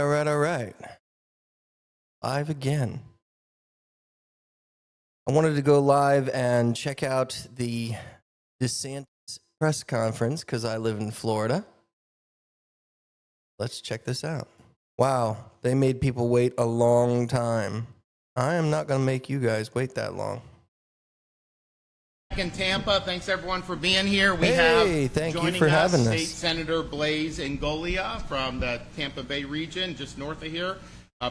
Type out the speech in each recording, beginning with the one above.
All right. Live again. I wanted to go live and check out the DeSantis press conference because I live in Florida. Let's check this out. Wow, they made people wait a long time. I am not going to make you guys wait that long. In Tampa, thanks everyone for being here. We Hey, have thank you joining for us having State us. Senator Blaise Ingoglia from the Tampa Bay region, just north of here.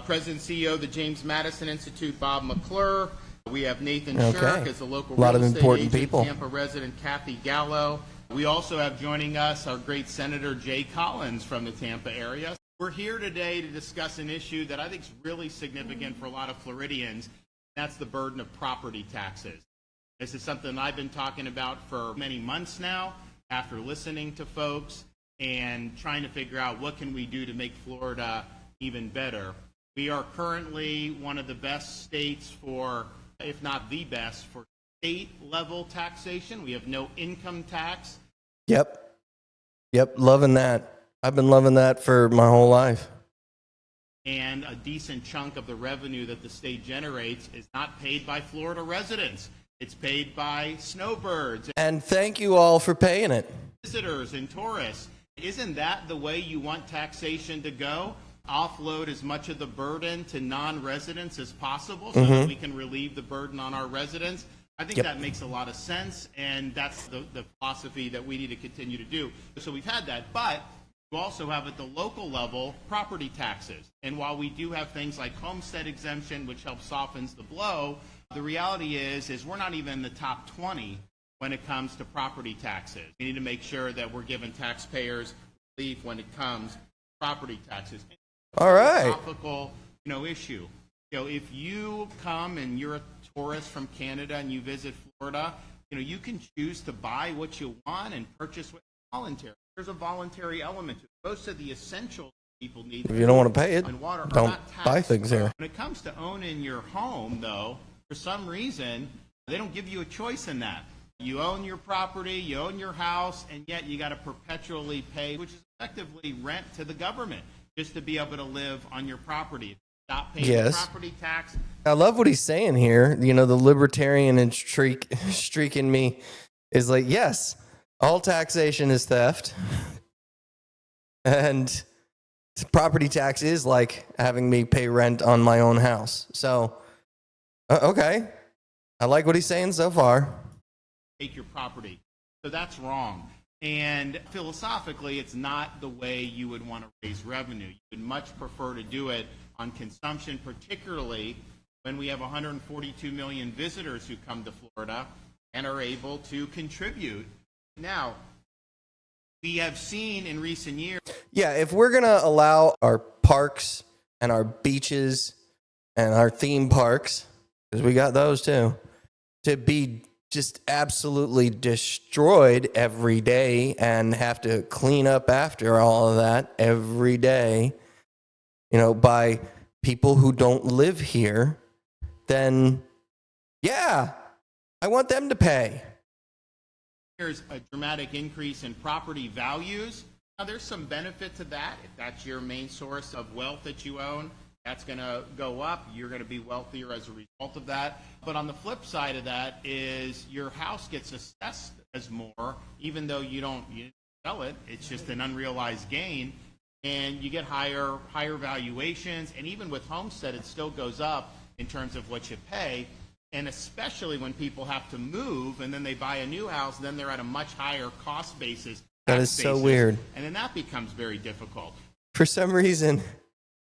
President and CEO of the James Madison Institute, Bob McClure. We have Nathan Shirk as the local A lot real of estate important agent, people. Tampa resident Kathy Gallo. We also have joining us our great Senator Jay Collins from the Tampa area. We're here today to discuss an issue that I think is really significant for a lot of Floridians. That's the burden of property taxes. This is something I've been talking about for many months now after listening to folks and trying to figure out what can we do to make Florida even better. We are currently one of the best states for, if not the best, for state level taxation. We have no income tax. Yep, loving that. I've been loving that for my whole life. And a decent chunk of the revenue that the state generates is not paid by Florida residents. It's paid by snowbirds. And thank you all for paying it. Visitors and tourists. Isn't that the way you want taxation to go? Offload as much of the burden to non-residents as possible so that we can relieve the burden on our residents. I think that makes a lot of sense, and that's the philosophy that we need to continue to do. So we've had that, but you also have at the local level property taxes. And while we do have things like homestead exemption, which helps softens the blow, the reality is we're not even in the top 20 when it comes to property taxes. We need to make sure that we're giving taxpayers relief when it comes to property taxes. All right. Topical, issue. If you come and you're a tourist from Canada and you visit Florida, you can choose to buy what you want and purchase what voluntary. There's a voluntary element to it. Most of the essentials people need. If you don't want to pay it, and water don't buy things here. When it comes to owning your home, though, for some reason, they don't give you a choice in that. You own your property, you own your house, and yet you got to perpetually pay, which is effectively rent to the government, just to be able to live on your property. Stop paying the property tax. I love what he's saying here. The libertarian and streak in me is like, yes, all taxation is theft. And property tax is like having me pay rent on my own house. So, okay. I like what he's saying so far. Take your property. So that's wrong. And philosophically, it's not the way you would want to raise revenue. You would much prefer to do it on consumption, particularly when we have 142 million visitors who come to Florida and are able to contribute. Now, we have seen in recent years. Yeah, if we're going to allow our parks and our beaches and our theme parks, because we got those too, to be just absolutely destroyed every day and have to clean up after all of that every day, by people who don't live here, then yeah, I want them to pay. There's a dramatic increase in property values. Now, there's some benefit to that. If that's your main source of wealth that you own, that's going to go up. You're going to be wealthier as a result of that. But on the flip side of that is your house gets assessed as more, even though you sell it. It's just an unrealized gain. And you get higher valuations. And even with homestead, it still goes up in terms of what you pay. And especially when people have to move and then they buy a new house, then they're at a much higher cost basis. That is so weird. And then that becomes very difficult. For some reason,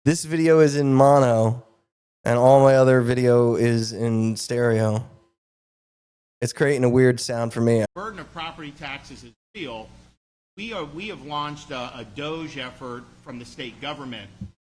this video is in mono and all my other video is in stereo. It's creating a weird sound for me. The burden of property taxes is real. We have launched a Doge effort from the state government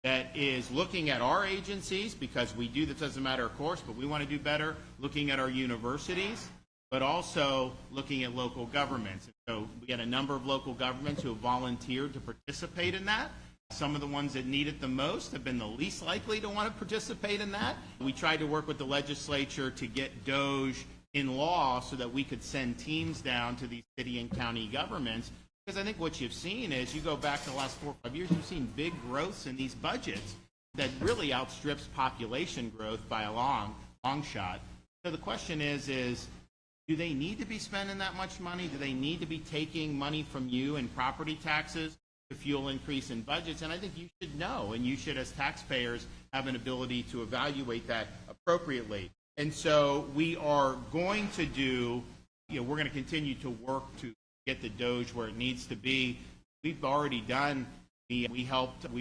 that is looking at our agencies, because we do this as a matter of course, but we want to do better, looking at our universities, but also looking at local governments. So we had a number of local governments who have volunteered to participate in that. Some of the ones that need it the most have been the least likely to want to participate in that. We tried to work with the legislature to get Doge in law so that we could send teams down to these city and county governments Because I think what you've seen is, you go back to the last 4 or 5 years, you've seen big growths in these budgets that really outstrips population growth by a long shot. So the question is do they need to be spending that much money? Do they need to be taking money from you in property taxes to fuel increase in budgets? And I think you should know, and you should, as taxpayers, have an ability to evaluate that appropriately. And so we are going to do, we're going to continue to work to get the DOGE where it needs to be. We've already done. We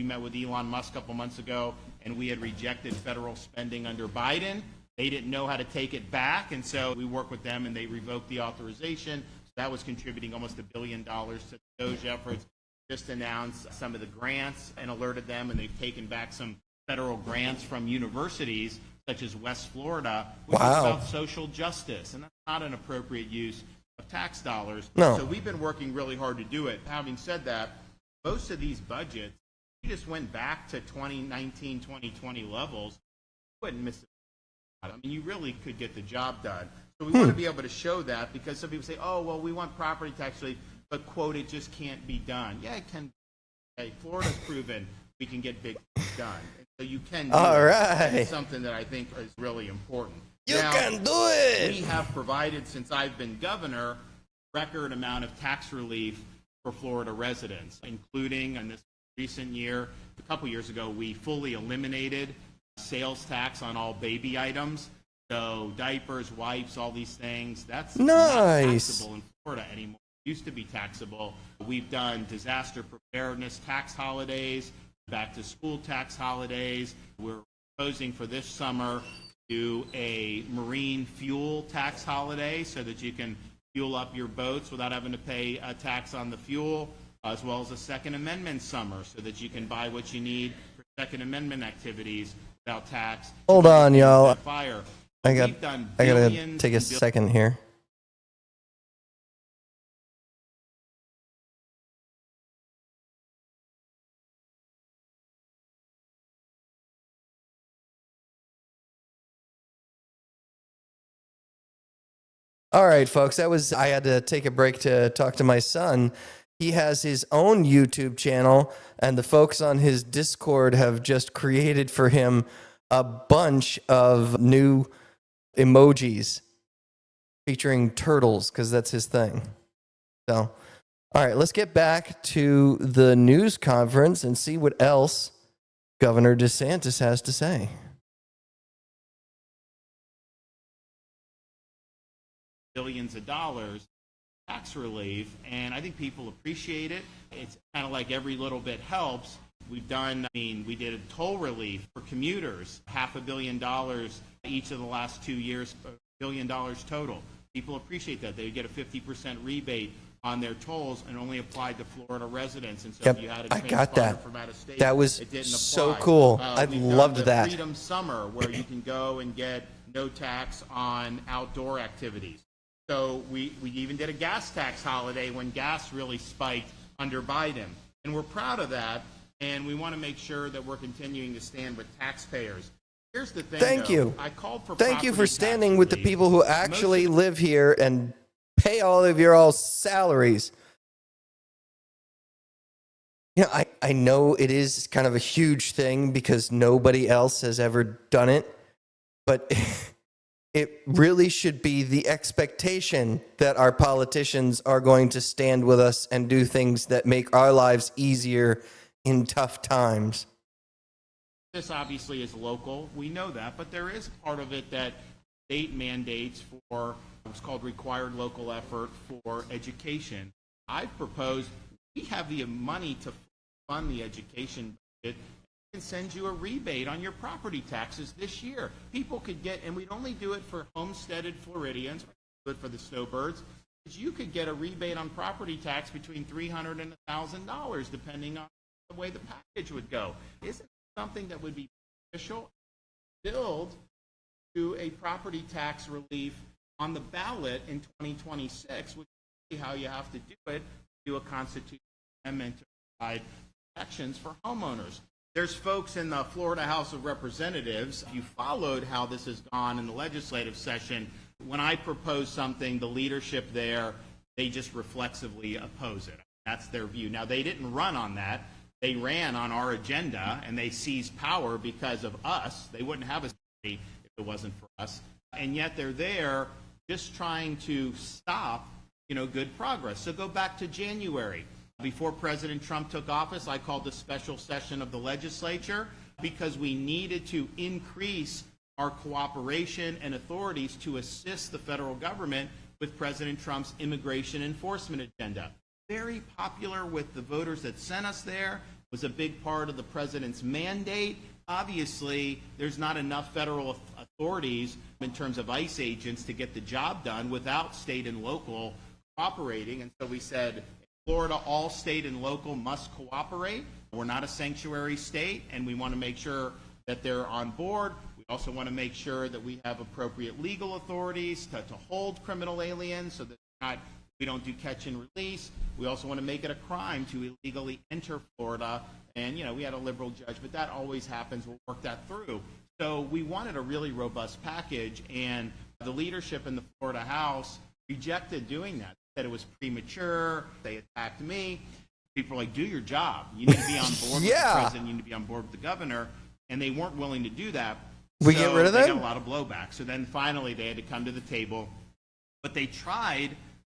met with Elon Musk a couple months ago, and we had rejected federal spending under Biden. They didn't know how to take it back, and so we worked with them, and they revoked the authorization. So that was contributing almost $1 billion to the DOGE efforts. Just announced some of the grants and alerted them, and they've taken back some federal grants from universities, such as West Florida, which is about social justice, and that's not an appropriate use of tax dollars. No. So we've been working really hard to do it. Having said that, most of these budgets, if you just went back to 2019, 2020 levels, you wouldn't miss it. I mean, you really could get the job done. So we want to be able to show that, because some people say, oh, well, we want property tax relief, but, quote, it just can't be done. Yeah, it can. Okay, Florida's proven we can get big things done. And so you can do All it. right. It's something that I think is really important. You now, can do it. We have provided, since I've been governor, record amount of tax relief for Florida residents, including in this recent year, a couple years ago, we fully eliminated sales tax on all baby items. So diapers, wipes, all these things, that's not taxable in Florida anymore. It used to be taxable. We've done disaster preparedness tax holidays, back to school tax holidays. We're proposing for this summer to do a marine fuel tax holiday so that you can fuel up your boats without having to pay a tax on the fuel, as well as a Second Amendment summer so that you can buy what you need for Second Amendment activities without tax. Hold on, y'all. Fire. I gotta take a second here. All right, folks, I had to take a break to talk to my son. He has his own YouTube channel, and the folks on his Discord have just created for him a bunch of new emojis featuring turtles, because that's his thing. So, all right, let's get back to the news conference and see what else Governor DeSantis has to say. Billions of dollars tax relief, and I think people appreciate it. It's kind of like every little bit helps. We did a toll relief for commuters, $500 million each of the last 2 years, $1 billion total. People appreciate that. They get a 50% rebate on their tolls, and only applied to Florida residents. And so if you had a transponder from out of state, that was it didn't so apply. cool. I loved that. Freedom Summer, where you can go and get no tax on outdoor activities. So we even did a gas tax holiday when gas really spiked under Biden. And we're proud of that, and we want to make sure that we're continuing to stand with taxpayers. Here's the thing, Thank you. I called for Thank you for property standing tax with the relief. people who actually live here and pay all of your all salaries. You know, I know it is kind of a huge thing because nobody else has ever done it, but it really should be the expectation that our politicians are going to stand with us and do things that make our lives easier in tough times. This obviously is local. We know that, but there is part of it that state mandates for what's called required local effort for education. I've proposed we have the money to fund the education budget and send you a rebate on your property taxes this year. People could get, and we'd only do it for homesteaded Floridians, do it for the snowbirds, but you could get a rebate on property tax between $300 and $1,000 depending on the way the package would go. Isn't it something that would be beneficial? Build to a property tax relief on the ballot in 2026, which is how you have to do it, do a constitutional amendment to provide protections for homeowners. There's folks in the Florida House of Representatives. If you followed how this has gone in the legislative session, when I propose something, the leadership there, they just reflexively oppose it. That's their view. Now, they didn't run on that. They ran on our agenda, and they seized power because of us. They wouldn't have a city if it wasn't for us. And yet they're there just trying to stop, good progress. So go back to January. Before President Trump took office, I called a special session of the legislature because we needed to increase our cooperation and authorities to assist the federal government with President Trump's immigration enforcement agenda. Very popular with the voters that sent us there, was a big part of the president's mandate. Obviously, there's not enough federal authorities in terms of ICE agents to get the job done without state and local cooperating. And so we said, Florida, all state and local must cooperate. We're not a sanctuary state, and we want to make sure that they're on board. We also want to make sure that we have appropriate legal authorities to hold criminal aliens so that we don't do catch and release. We also want to make it a crime to illegally enter Florida. And, we had a liberal judge, but that always happens. We'll work that through. So we wanted a really robust package, and the leadership in the Florida House rejected doing that. They said it was premature. They attacked me. People were like, do your job. You need to be on board with the president. You need to be on board with the governor. And they weren't willing to do that. We get rid of them? They got a lot of blowback. So then finally they had to come to the table. But they tried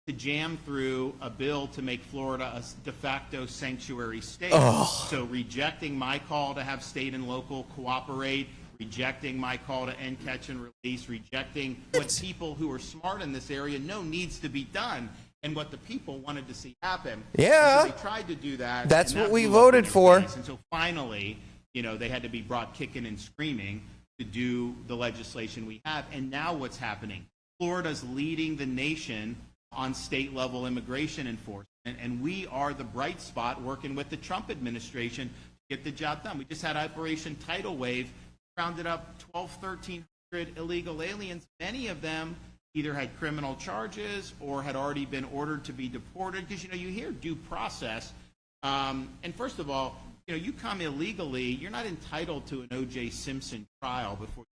to jam through a bill to make Florida a de facto sanctuary state. So rejecting my call to have state and local cooperate, rejecting my call to end catch and release, rejecting what people who are smart in this area know needs to be done and what the people wanted to see happen. Yeah. So they tried to do that. That's what we voted for. And so finally, they had to be brought kicking and screaming to do the legislation we have. And now what's happening? Florida's leading the nation on state-level immigration enforcement, and we are the bright spot working with the Trump administration to get the job done. We just had Operation Tidal Wave, rounded up 1,300 illegal aliens. Many of them either had criminal charges or had already been ordered to be deported, because, you hear due process. And first of all, you come illegally, you're not entitled to an O.J. Simpson trial before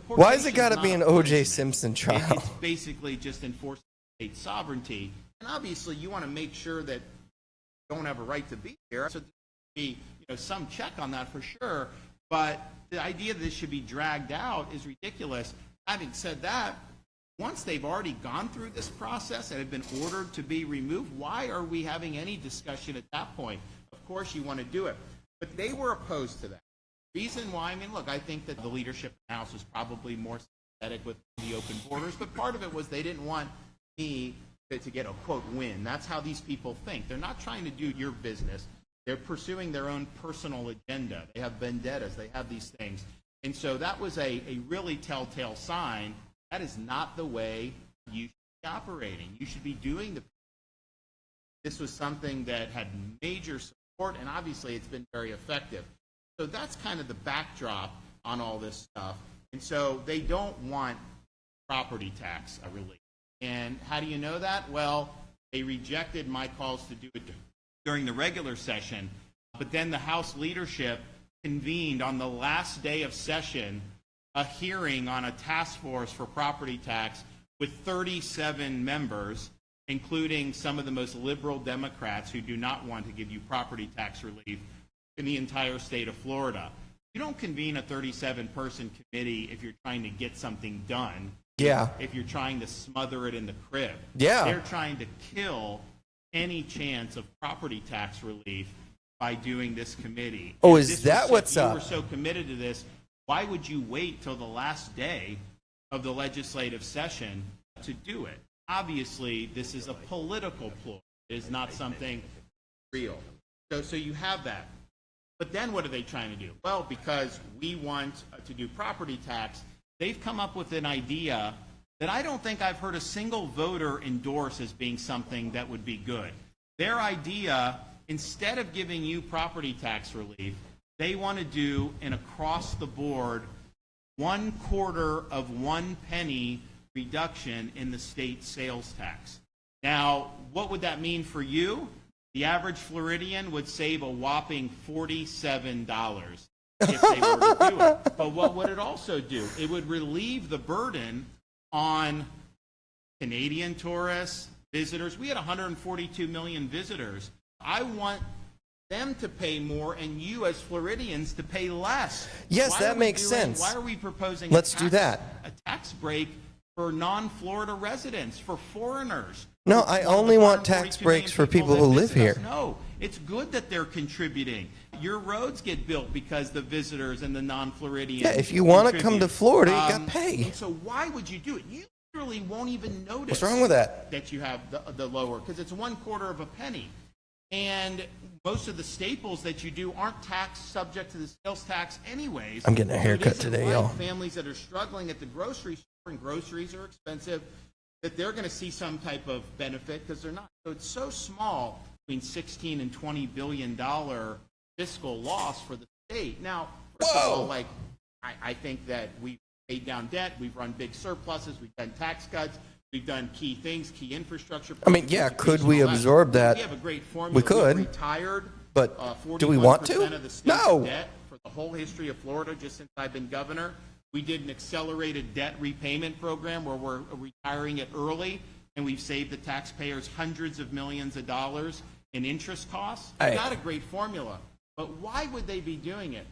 Why has it got to be an O.J. Simpson trial? It's basically just enforcing state sovereignty. And obviously, you want to make sure that you don't have a right to be here. So there should be some check on that for sure. But the idea that this should be dragged out is ridiculous. Having said that, once they've already gone through this process and have been ordered to be removed, why are we having any discussion at that point? Of course, you want to do it. But they were opposed to that. Reason why, I think that the leadership in the House was probably more sympathetic with the open borders, but part of it was they didn't want me to get a, quote, win. That's how these people think. They're not trying to do your business. They're pursuing their own personal agenda. They have vendettas. They have these things. And so that was a really telltale sign. That is not the way you should be operating. You should be doing this was something that had major support, and obviously it's been very effective. So that's kind of the backdrop on all this stuff. And so they don't want property tax relief. And how do you know that? Well, they rejected my calls to do it during the regular session. But then the House leadership convened on the last day of session a hearing on a task force for property tax with 37 members, including some of the most liberal Democrats who do not want to give you property tax relief in the entire state of Florida. You don't convene a 37-person committee if you're trying to get something done. Yeah. If you're trying to smother it in the crib. Yeah. They're trying to kill any chance of property tax relief by doing this committee. Oh, is that what's up? If you were so committed to this, why would you wait till the last day of the legislative session to do it? Obviously, this is a political ploy. It is not something real. So you have that. But then what are they trying to do? Well, because we want to do property tax, they've come up with an idea that I don't think I've heard a single voter endorse as being something that would be good. Their idea, instead of giving you property tax relief, they want to do an across-the-board 1/4 of 1 penny reduction in the state sales tax. Now, what would that mean for you? The average Floridian would save a whopping $47 if they were to do it. But what would it also do? It would relieve the burden on Canadian tourists, visitors. We had 142 million visitors. I want them to pay more and you as Floridians to pay less. Yes, that makes sense. Why are we proposing do that. A tax break for non-Florida residents, for foreigners? No, I only want tax breaks for people who live here. No, it's good that they're contributing. Your roads get built because the visitors and the non-Floridians. Yeah, if you want to come to Florida, you got to pay. And so why would you do it? You literally won't even notice. What's wrong with that? That you have the lower, because it's 1/4 of a penny. And most of the staples that you do aren't subject to the sales tax anyways. I'm getting a haircut today, y'all. Families that are struggling at the grocery store, and groceries are expensive, that they're going to see some type of benefit because they're not. So it's so small, between $16 and $20 billion fiscal loss for the state. Now, first of all, like, I think that we've paid down debt, we've run big surpluses, we've done tax cuts, we've done key things, key infrastructure. I mean, yeah, could we absorb that? We have a great formula. We could. We've retired, but do we want to? 41% of the state's No. debt for the whole history of Florida, just since I've been governor. We did an accelerated debt repayment program where we're retiring it early, and we've saved the taxpayers hundreds of millions of dollars in interest costs. We've got a great formula. But why would they be doing it?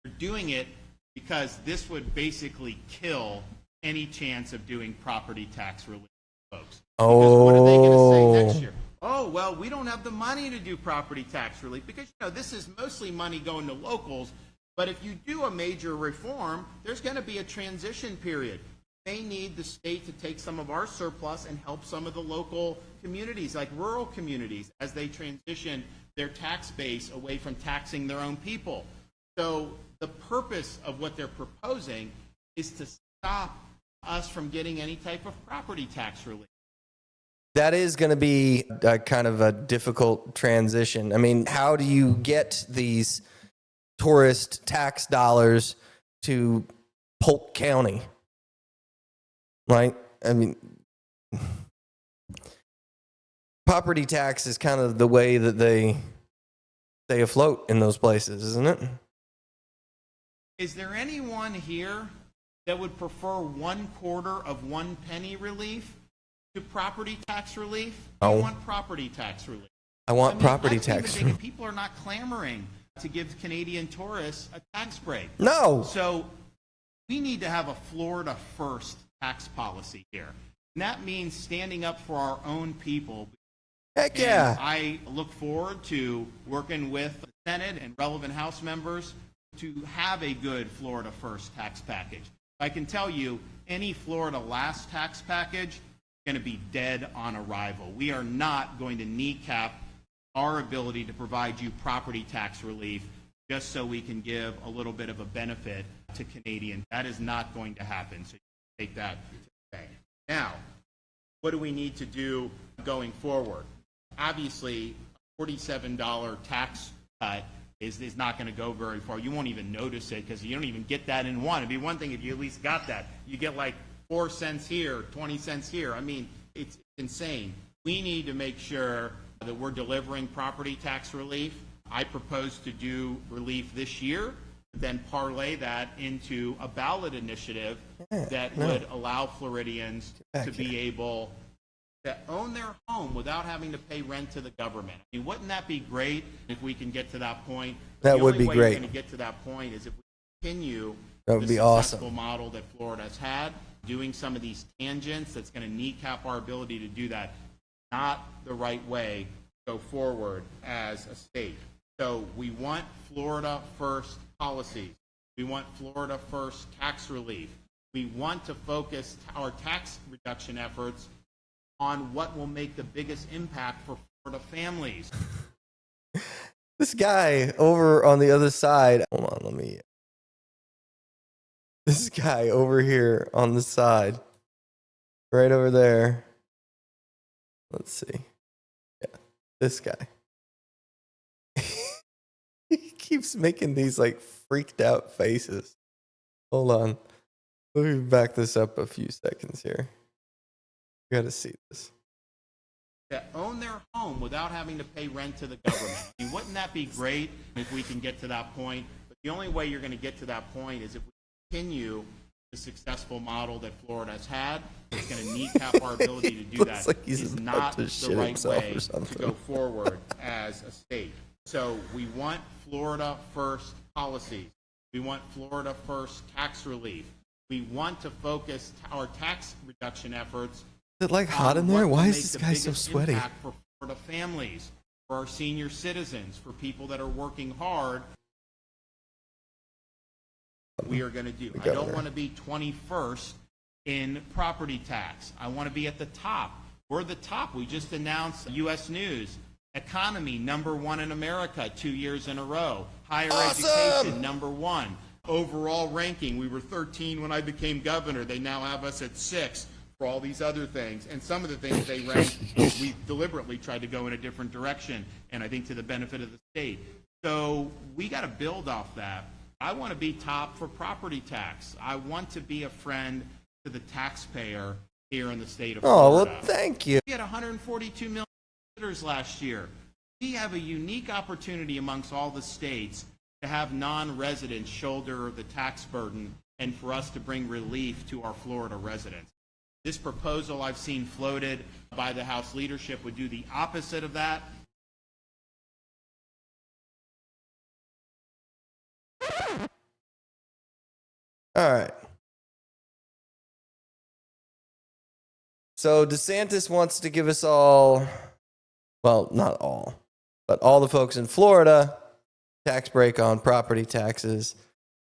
They're doing it because this would basically kill any chance of doing property tax relief, folks. Because what are they going to say next year? Oh, well, we don't have the money to do property tax relief because, this is mostly money going to locals. But if you do a major reform, there's going to be a transition period. They need the state to take some of our surplus and help some of the local communities, like rural communities, as they transition their tax base away from taxing their own people. So the purpose of what they're proposing is to stop us from getting any type of property tax relief. That is going to be a kind of a difficult transition. I mean, how do you get these tourist tax dollars to Polk County? Right? I mean, property tax is kind of the way that they stay afloat in those places, isn't it? Is there anyone here that would prefer 1/4 of 1 penny relief to property tax relief? I want property tax relief. I want property tax relief. People are not clamoring to give Canadian tourists a tax break. No. So we need to have a Florida first tax policy here. And that means standing up for our own people. Heck yeah. And I look forward to working with the Senate and relevant House members to have a good Florida first tax package. I can tell you, any Florida last tax package is going to be dead on arrival. We are not going to kneecap our ability to provide you property tax relief just so we can give a little bit of a benefit to Canadians. That is not going to happen. So you take that today. Now, what do we need to do going forward? Obviously, a $47 tax cut is not going to go very far. You won't even notice it because you don't even get that in one. It'd be one thing if you at least got that. You get like 4 cents here, 20 cents here. I mean, it's insane. We need to make sure that we're delivering property tax relief. I propose to do relief this year, then parlay that into a ballot initiative that would allow Floridians to be able to own their home without having to pay rent to the government. I mean, wouldn't that be great if we can get to that point? That would be The only way great. we're going to get to that point is if we continue That would the be successful awesome. model that Florida has had, doing some of these tangents that's going to kneecap our ability to do that. Not the right way to go forward as a state. So we want Florida first policies. We want Florida first tax relief. We want to focus our tax reduction efforts on what will make the biggest impact for Florida families. This guy over on the other side. Hold on, This guy over here on the side. Right over there. Let's see. Yeah, this guy. He keeps making these like freaked out faces. Hold on. Let me back this up a few seconds here. You got to see this. That own their home without having to pay rent to the government. I mean, wouldn't that be great if we can get to that point? But the only way you're going to get to that point is if we continue the successful model that Florida has had. It's going to kneecap our ability to do that. like he's It's about not to the shit right himself way or to something. go forward as a state. So we want Florida first policies. We want Florida first tax relief. We want to focus our tax reduction efforts. Is it like hot in there? Why is this guy so sweaty? For Florida families, for our senior citizens, for people that are working hard. We are going to do. I don't want to be 21st in property tax. I want to be at the top. We're the top. We just announced U.S. News. Economy, #1 in America, 2 years in a row. Higher education, #1. Overall ranking, we were 13 when I became governor. They now have us at 6 for all these other things. And some of the things they ranked, we deliberately tried to go in a different direction, and I think to the benefit of the state. So we got to build off that. I want to be top for property tax. I want to be a friend to the taxpayer here in the state of Florida. Oh, well, thank you. We had 142 million visitors last year. We have a unique opportunity amongst all the states to have non-residents shoulder the tax burden and for us to bring relief to our Florida residents. This proposal I've seen floated by the House leadership would do the opposite of that. All right. So DeSantis wants to give us all, well, not all, but all the folks in Florida, tax break on property taxes,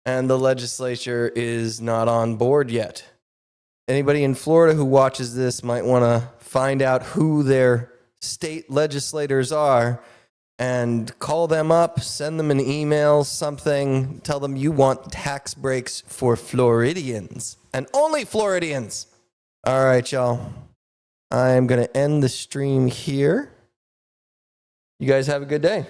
and the legislature is not on board yet. Anybody in Florida who watches this might want to find out who their state legislators are and call them up, send them an email, something, tell them you want tax breaks for Floridians and only Floridians. All right, y'all. I am going to end the stream here. You guys have a good day.